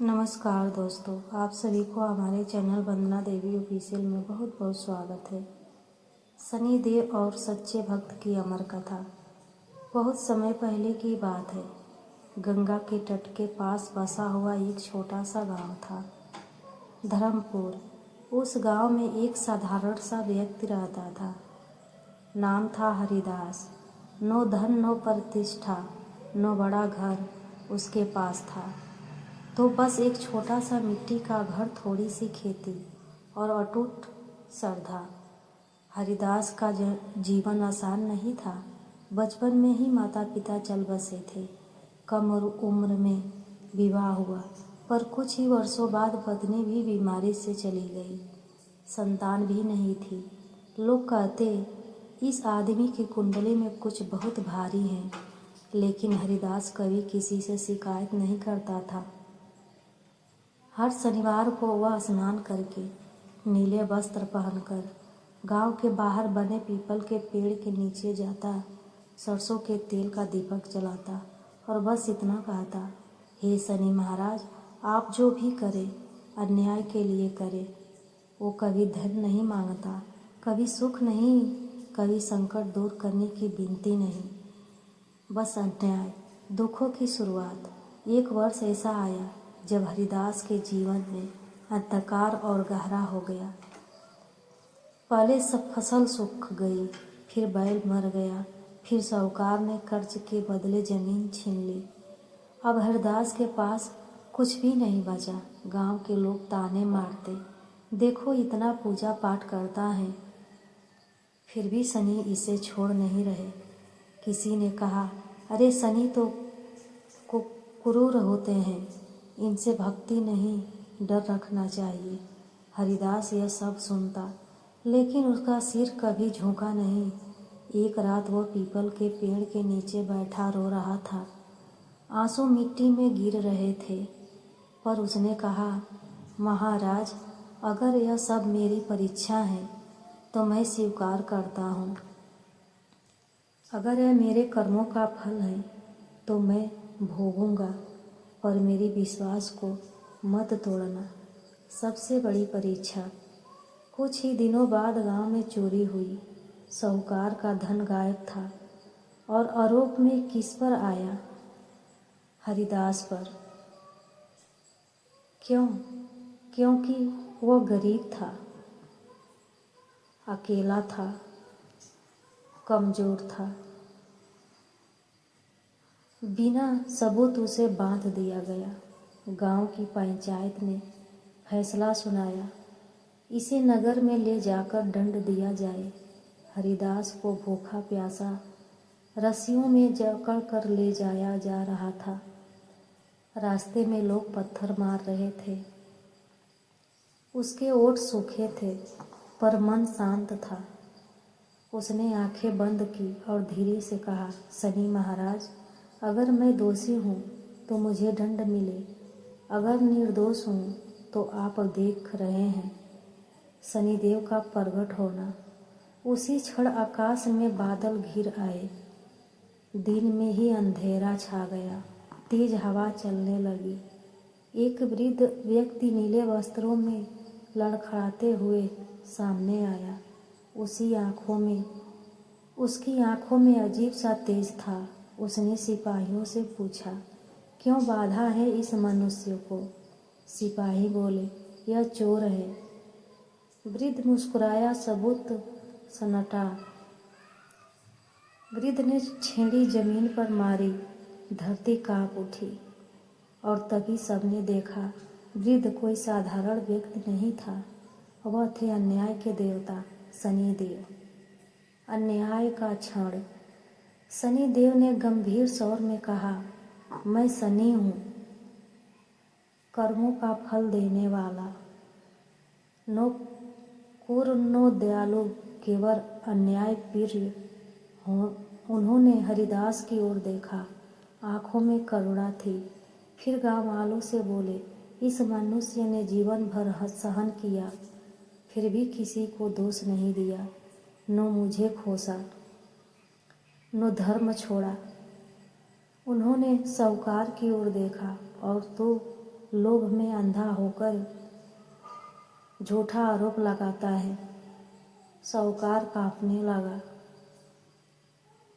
नमस्कार दोस्तों, आप सभी को हमारे चैनल वंदना देवी ऑफिशियल में बहुत बहुत स्वागत है। शनि देव और सच्चे भक्त की अमर कथा। बहुत समय पहले की बात है। गंगा के तट के पास बसा हुआ एक छोटा सा गांव था, धर्मपुर। उस गांव में एक साधारण सा व्यक्ति रहता था। नाम था हरिदास। नो धन नो प्रतिष्ठा, नो बड़ा घर उसके पास था, तो बस एक छोटा सा मिट्टी का घर, थोड़ी सी खेती और अटूट श्रद्धा। हरिदास का जीवन आसान नहीं था। बचपन में ही माता पिता चल बसे थे। कम उम्र में विवाह हुआ, पर कुछ ही वर्षों बाद पत्नी भी बीमारी से चली गई। संतान भी नहीं थी। लोग कहते, इस आदमी की कुंडली में कुछ बहुत भारी है, लेकिन हरिदास कभी किसी से शिकायत नहीं करता था। हर शनिवार को वह स्नान करके नीले वस्त्र पहनकर गांव के बाहर बने पीपल के पेड़ के नीचे जाता, सरसों के तेल का दीपक जलाता और बस इतना कहता, हे शनि महाराज, आप जो भी करें अन्याय के लिए करें। वो कभी धन नहीं मांगता, कभी सुख नहीं, कभी संकट दूर करने की विनती नहीं, बस अन्याय, दुखों की शुरुआत। एक वर्ष ऐसा आया जब हरिदास के जीवन में अंधकार और गहरा हो गया। पहले सब फसल सूख गई, फिर बैल मर गया, फिर साहूकार ने कर्ज के बदले जमीन छीन ली। अब हरिदास के पास कुछ भी नहीं बचा। गांव के लोग ताने मारते, देखो इतना पूजा पाठ करता है, फिर भी शनि इसे छोड़ नहीं रहे। किसी ने कहा, अरे शनि तो क्रूर होते हैं, इनसे भक्ति नहीं डर रखना चाहिए। हरिदास यह सब सुनता, लेकिन उसका सिर कभी झुका नहीं। एक रात वो पीपल के पेड़ के नीचे बैठा रो रहा था। आंसू मिट्टी में गिर रहे थे, पर उसने कहा, महाराज, अगर यह सब मेरी परीक्षा है तो मैं स्वीकार करता हूँ। अगर यह मेरे कर्मों का फल है तो मैं भोगूंगा, पर मेरी विश्वास को मत तोड़ना। सबसे बड़ी परीक्षा। कुछ ही दिनों बाद गांव में चोरी हुई। साहूकार का धन गायब था और आरोप में किस पर आया? हरिदास पर। क्यों? क्योंकि वो गरीब था, अकेला था, कमज़ोर था। बिना सबूत उसे बांध दिया गया। गांव की पंचायत ने फैसला सुनाया, इसे नगर में ले जाकर दंड दिया जाए। हरिदास को भूखा प्यासा रस्सियों में जकड़ कर ले जाया जा रहा था। रास्ते में लोग पत्थर मार रहे थे। उसके ओठ सूखे थे, पर मन शांत था। उसने आंखें बंद की और धीरे से कहा, शनि महाराज, अगर मैं दोषी हूँ तो मुझे दंड मिले, अगर निर्दोष हूँ तो आप देख रहे हैं। शनिदेव का प्रगट होना। उसी क्षण आकाश में बादल घिर आए। दिन में ही अंधेरा छा गया। तेज हवा चलने लगी। एक वृद्ध व्यक्ति नीले वस्त्रों में लड़खड़ाते हुए सामने आया। उसकी आंखों में अजीब सा तेज था। उसने सिपाहियों से पूछा, क्यों बाधा है इस मनुष्य को? सिपाही बोले, यह चोर है। वृद्ध मुस्कुराया, सबूत सन्नाटा। वृद्ध ने छेड़ी जमीन पर मारी, धरती कांप उठी और तभी सबने देखा, वृद्ध कोई साधारण व्यक्ति नहीं था, वह थे अन्याय के देवता शनिदेव। अन्याय का क्षण। शनिदेव ने गंभीर स्वर में कहा, मैं शनि हूँ, कर्मों का फल देने वाला। नो क्रूर नो दयालु, केवल अन्याय प्रिय हो। उन्होंने हरिदास की ओर देखा, आंखों में करुणा थी। फिर गांव वालों से बोले, इस मनुष्य ने जीवन भर सहन किया, फिर भी किसी को दोष नहीं दिया, नो मुझे खोसा, नो धर्म छोड़ा। उन्होंने साहूकार की ओर देखा, और तो लोभ में अंधा होकर झूठा आरोप लगाता है। साहूकार कांपने लगा।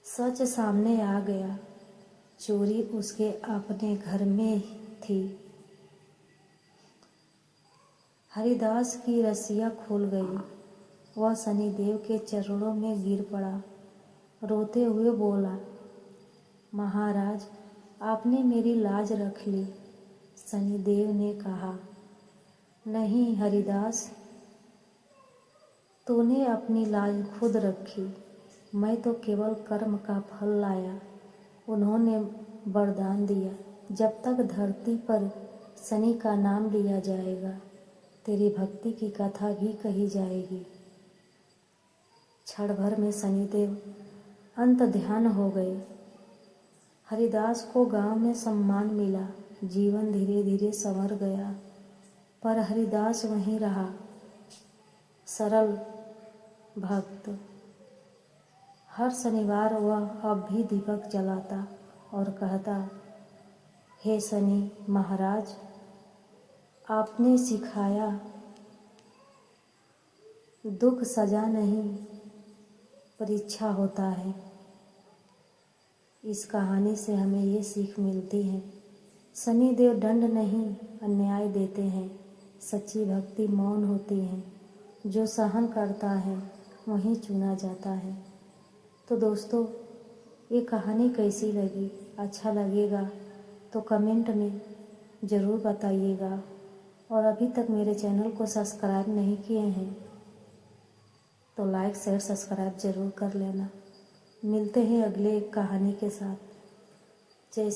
सच सामने आ गया। चोरी उसके अपने घर में थी। हरिदास की रस्सियाँ खुल गई। वह शनिदेव के चरणों में गिर पड़ा। रोते हुए बोला, महाराज, आपने मेरी लाज रख ली। शनिदेव ने कहा, नहीं हरिदास, तूने अपनी लाज खुद रखी। मैं तो केवल कर्म का फल लाया। उन्होंने वरदान दिया, जब तक धरती पर शनि का नाम लिया जाएगा, तेरी भक्ति की कथा भी कही जाएगी। क्षण भर में शनिदेव अंत ध्यान हो गए। हरिदास को गांव में सम्मान मिला। जीवन धीरे धीरे संवर गया। पर हरिदास वहीं रहा, सरल भक्त। हर शनिवार वह अब भी दीपक जलाता और कहता, हे शनि महाराज, आपने सिखाया दुख सजा नहीं, परीक्षा होता है। इस कहानी से हमें ये सीख मिलती है, शनिदेव दंड नहीं, अन्याय देते हैं। सच्ची भक्ति मौन होती है। जो सहन करता है वही चुना जाता है। तो दोस्तों, ये कहानी कैसी लगी? अच्छा लगेगा तो कमेंट में ज़रूर बताइएगा। और अभी तक मेरे चैनल को सब्सक्राइब नहीं किए हैं तो लाइक शेयर सब्सक्राइब ज़रूर कर लेना। मिलते हैं अगले एक कहानी के साथ। जय